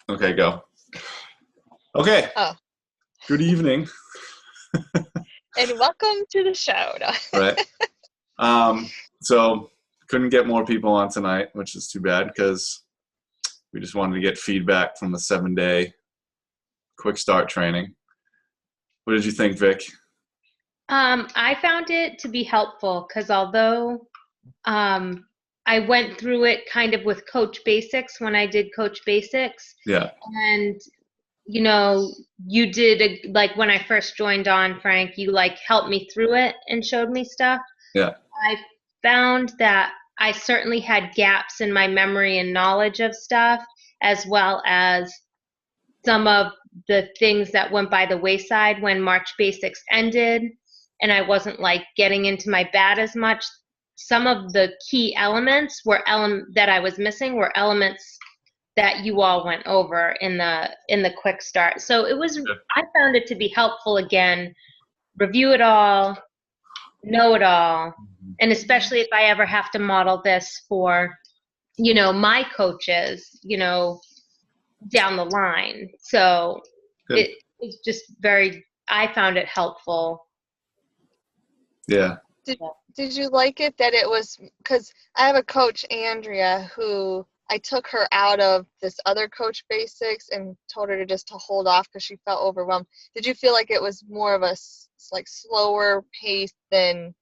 Okay, go. Okay, Oh, good evening. and welcome to the show. No. Right. Um, so couldn't get more people on tonight, which is too bad because we just wanted to get feedback from the 7-day quick start training. What did you think, Vic? I found it to be helpful because although I went through it kind of with Coach Basics when I did Coach Basics, Yeah. and you did like when I first joined on, Frank, you like helped me through it and showed me stuff. Yeah. I found that I certainly had gaps in my memory and knowledge of stuff, as well as some of the things that went by the wayside when March Basics ended, and I wasn't like getting into my bat as much. Some of the key elements that I was missing were elements that you all went over in the quick start. So I found it to be helpful again, review it all, know it all, and especially if I ever have to model this for, my coaches, down the line. So Good. it's just I found it helpful. Yeah. Did you like it that it was, because I have a coach, Andrea, who I took her out of this other Coach Basics and told her to hold off because she felt overwhelmed. Did you feel like it was more of a like slower pace than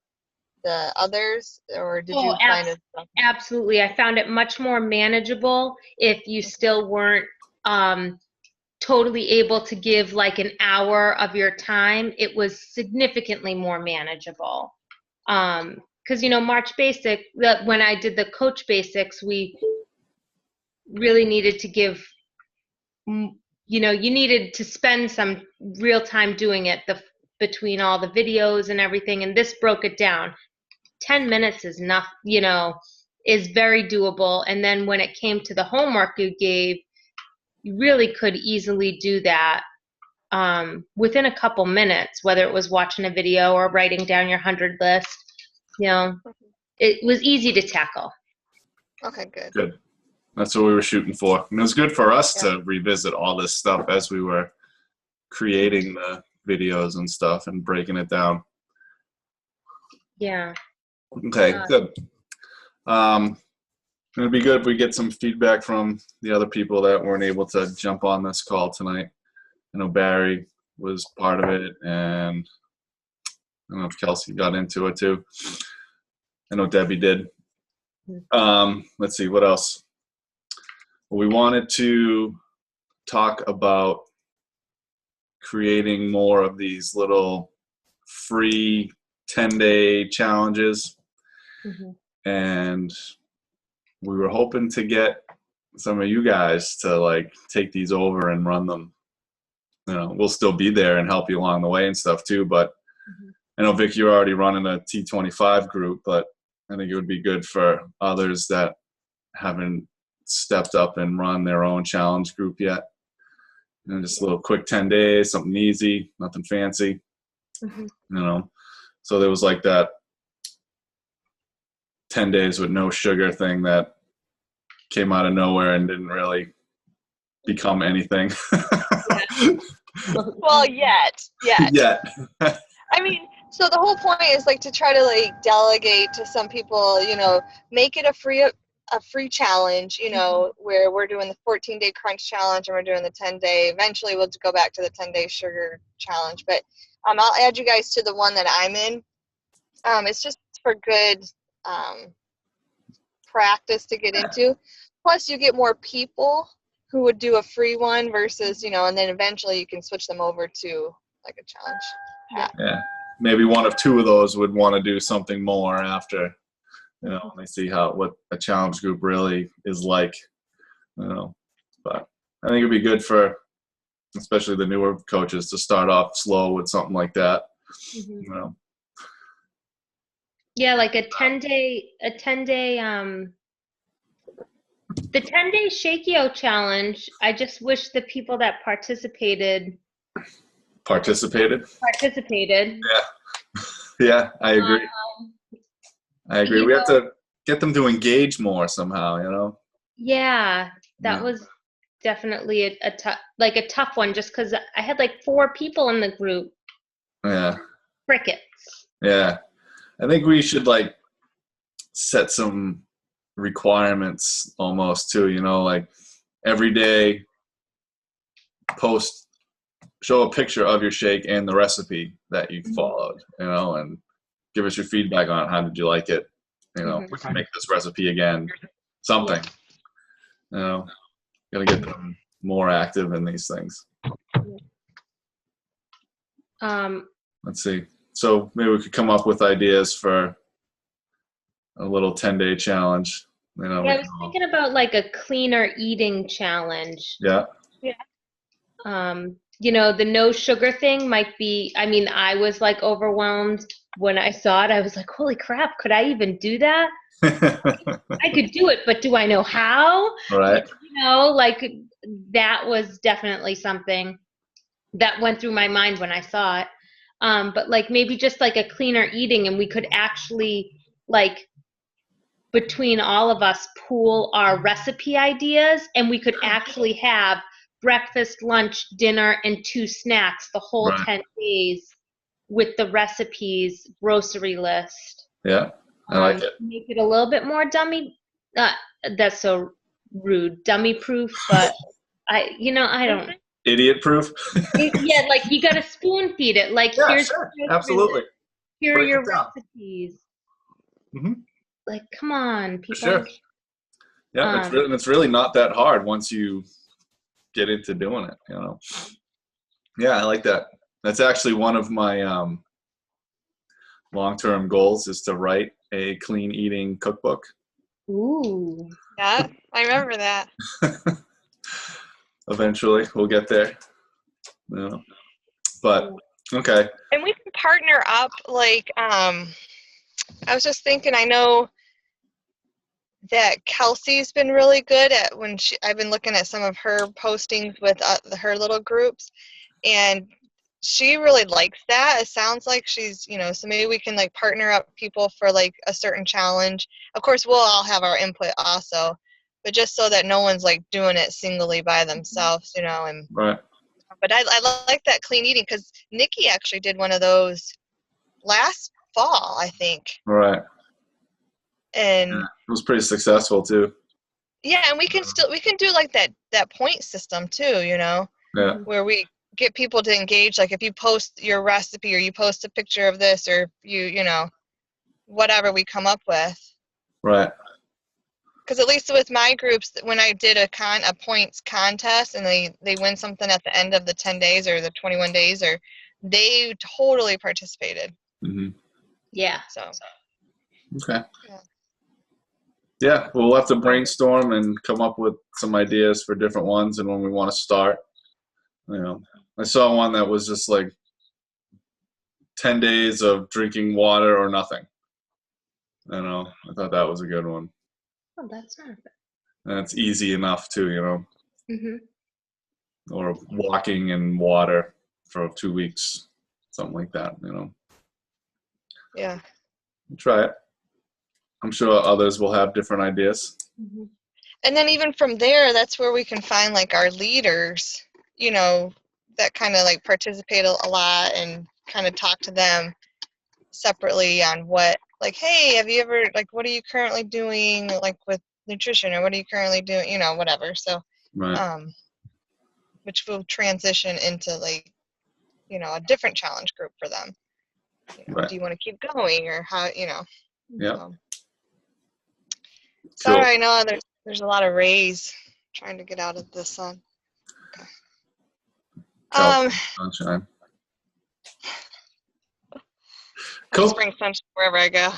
the others, or did you find it? Absolutely. I found it much more manageable if you still weren't totally able to give like an hour of your time. It was significantly more manageable. Because March Basic, when I did the Coach Basics, we really needed to give, you needed to spend some real time doing it between all the videos and everything, and this broke it down. 10 minutes is enough, is very doable. And then when it came to the homework you gave, you really could easily do that within a couple minutes, whether it was watching a video or writing down your 100 list. It was easy to tackle. Okay, good. Good. That's what we were shooting for. And it was good for us to revisit all this stuff as we were creating the videos and stuff and breaking it down. Yeah. Okay, good. It'd be good if we get some feedback from the other people that weren't able to jump on this call tonight. I know Barry was part of it, and I don't know if Kelsey got into it too. I know Debbie did. Let's see, what else? Well, we wanted to talk about creating more of these little free 10-day challenges. And we were hoping to get some of you guys to like take these over and run them. We'll still be there and help you along the way and stuff too, but I know Vic, you're already running a T25 group, but I think it would be good for others that haven't stepped up and run their own challenge group yet. Just a little quick 10 days, something easy, nothing fancy. So there was like that 10 days with no sugar thing that came out of nowhere and didn't really become anything. Well, yet. I mean, so the whole point is like to try to like delegate to some people, make it a free challenge, where we're doing the 14-day crunch challenge and we're doing the 10-day. Eventually we'll go back to the 10-day sugar challenge, but I'll add you guys to the one that I'm in. It's just for good practice to get into. Plus you get more people who would do a free one versus, and then eventually you can switch them over to like a challenge. Yeah. Maybe one of two of those would want to do something more after, they see what a challenge group really is like, but I think it'd be good for, especially the newer coaches, to start off slow with something like that. Yeah, like a 10-day, the 10-day Shakio challenge. I just wish the people that participated. Yeah, I agree. We have to get them to engage more somehow, Yeah, that was definitely a tough one, just because I had like 4 people in the group. Yeah. Crickets. Yeah. I think we should like set some requirements almost too, you know, like every day show a picture of your shake and the recipe that you followed, you know, and give us your feedback on it. How did you like it? You know, make this recipe again, something, you know, gotta get them more active in these things. Let's see. So maybe we could come up with ideas for a little 10-day challenge. You know, I was thinking about like a cleaner eating challenge. Yeah. You know, the no sugar thing might be, I mean, I was like overwhelmed when I saw it. I was like, holy crap, could I even do that? I could do it, but do I know how? Right. You know, like that was definitely something that went through my mind when I saw it. But like maybe just like a cleaner eating, and we could actually like between all of us pool our recipe ideas, and we could actually have breakfast, lunch, dinner, and 2 snacks the whole 10 days with the recipes grocery list. Yeah, I like it. Make it a little bit more dummy. That's so rude, dummy proof, but I don't. Idiot proof. Yeah, like you got to spoon feed it. Like here's sure. Absolutely. Here are your recipes. Like, come on, people. Sure. Yeah, it's really not that hard once you get into doing it, you know. Yeah, I like that. That's actually one of my long-term goals, is to write a clean eating cookbook. Ooh. Yeah, I remember that. Eventually, we'll get there. You know. But okay. And we can partner up. Like, I was just thinking. I know that Kelsey's been really good at I've been looking at some of her postings with her little groups, and she really likes that. It sounds like she's, so maybe we can like partner up people for like a certain challenge. Of course, we'll all have our input also, but just so that no one's like doing it singly by themselves, and right. But I like that clean eating, because Nikki actually did one of those last fall, I think. Right. And it was pretty successful too. Yeah, and we can do like that point system too, Yeah. where we get people to engage. Like if you post your recipe, or you post a picture of this, or whatever we come up with. Right. Because at least with my groups, when I did a points contest, and they win something at the end of the 10 days or the 21 days, or they totally participated. Yeah. So. Okay. Yeah, we'll have to brainstorm and come up with some ideas for different ones and when we want to start. I saw one that was just like 10 days of drinking water or nothing. I thought that was a good one. Oh, that's not bad. And it's easy enough too, Or walking in water for 2 weeks, something like that, Yeah. Try it. I'm sure others will have different ideas. And then even from there, that's where we can find like our leaders, that kind of like participate a lot, and kind of talk to them separately on what, like, hey, have you ever, like, what are you currently doing, like with nutrition, or what are you currently doing, whatever. So, right. Which will transition into like, a different challenge group for them. Right. Do you want to keep going, or how, Yeah. So. Sorry, I know there's a lot of rays trying to get out of the sun. Okay. Sunshine. Cool. Just bring sunshine wherever I go.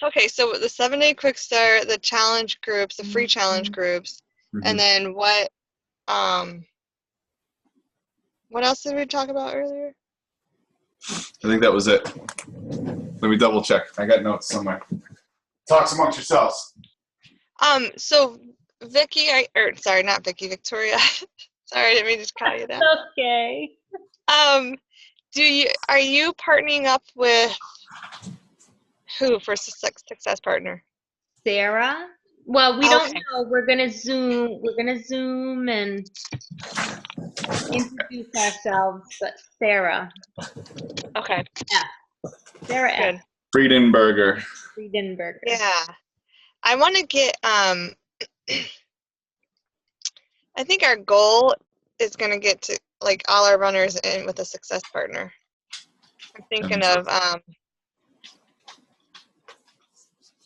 Okay, so the 7-day quick start, the challenge groups, the free challenge groups, and then what else did we talk about earlier? I think that was it. Let me double check. I got notes somewhere. Talk amongst yourselves. So Vicky, sorry, not Vicky, Victoria. Sorry, I didn't mean to call you that. Okay. Are you partnering up with who for Success Partner? Sarah. Well, we don't know. We're gonna Zoom. We're gonna Zoom and introduce ourselves. But Sarah. Okay. F. Sarah F. Good. Friedenberger. Friedenberger. Yeah. I want to get, I think our goal is going to get to, like, all our runners in with a success partner. I'm thinking of,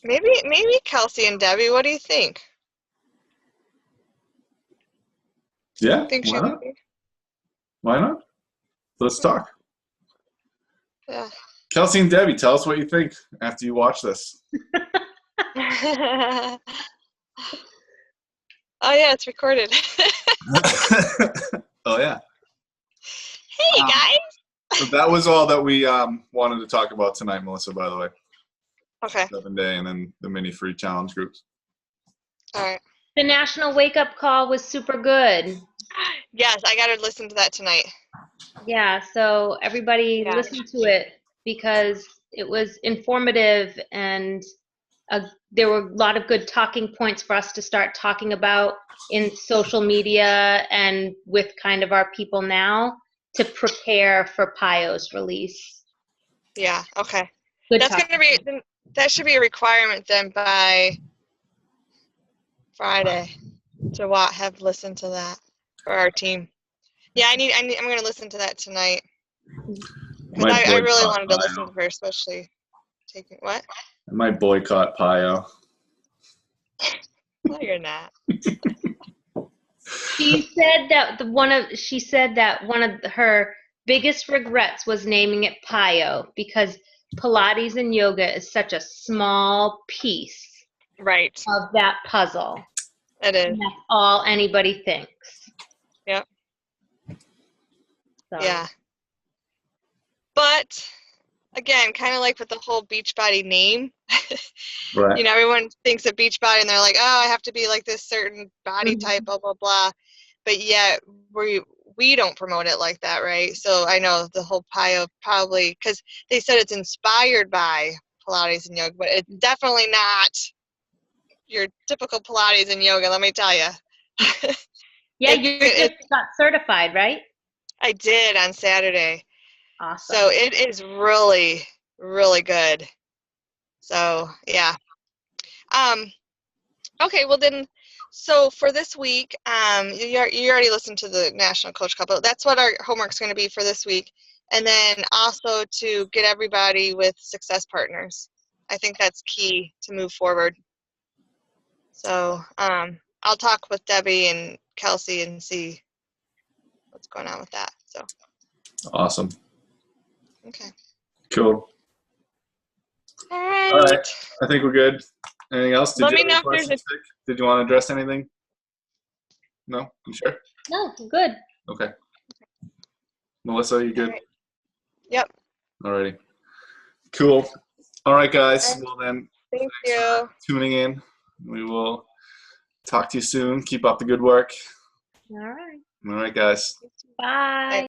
maybe Kelsey and Debbie. What do you think? Yeah, Think why not? Why not? Let's talk. Yeah. Kelsey and Debbie, tell us what you think after you watch this. Oh, yeah, it's recorded. Oh, yeah. Hey, guys. So that was all that we wanted to talk about tonight, Melissa, by the way. Okay. 7-day and then the mini free challenge groups. All right. The National Wake Up Call was super good. Yes, I got to listen to that tonight. Yeah, so everybody listen to it because it was informative and there were a lot of good talking points for us to start talking about in social media and with kind of our people now to prepare for PIO's release. Yeah, okay. Good That's going to be, that should be a requirement then by Friday to have listened to that for our team. Yeah, I'm going to listen to that tonight. Because I really wanted to listen to her, especially taking, what? I might boycott PIO. No, you're not. She said that one of her biggest regrets was naming it PIO because Pilates and yoga is such a small piece of that puzzle. It is. And that's all anybody thinks. Yep. So. Yeah. But again, kind of like with the whole Beachbody name, Right. you know, everyone thinks of Beachbody and they're like, oh, I have to be like this certain body type, blah, blah, blah. But yet we don't promote it like that, right? So I know the whole PIO probably, because they said it's inspired by Pilates and yoga, but it's definitely not your typical Pilates and yoga, let me tell you. Yeah, you just got certified, right? I did on Saturday. Awesome. So it is really, really good. So, yeah. Okay, well then, so for this week, you already listened to the National Coach Couple. That's what our homework's going to be for this week. And then also to get everybody with success partners. I think that's key to move forward. So I'll talk with Debbie and Kelsey and see what's going on with that. So. Awesome. Okay. Cool. All right. All right. I think we're good. Anything else? Let me know if there's Did you want to address anything? No? You sure? No, I'm good. Okay. Melissa, are you good? All right. Yep. Alrighty. Cool. All right, guys. Well then, thank you for tuning in. We will talk to you soon. Keep up the good work. All right. All right, guys. Bye.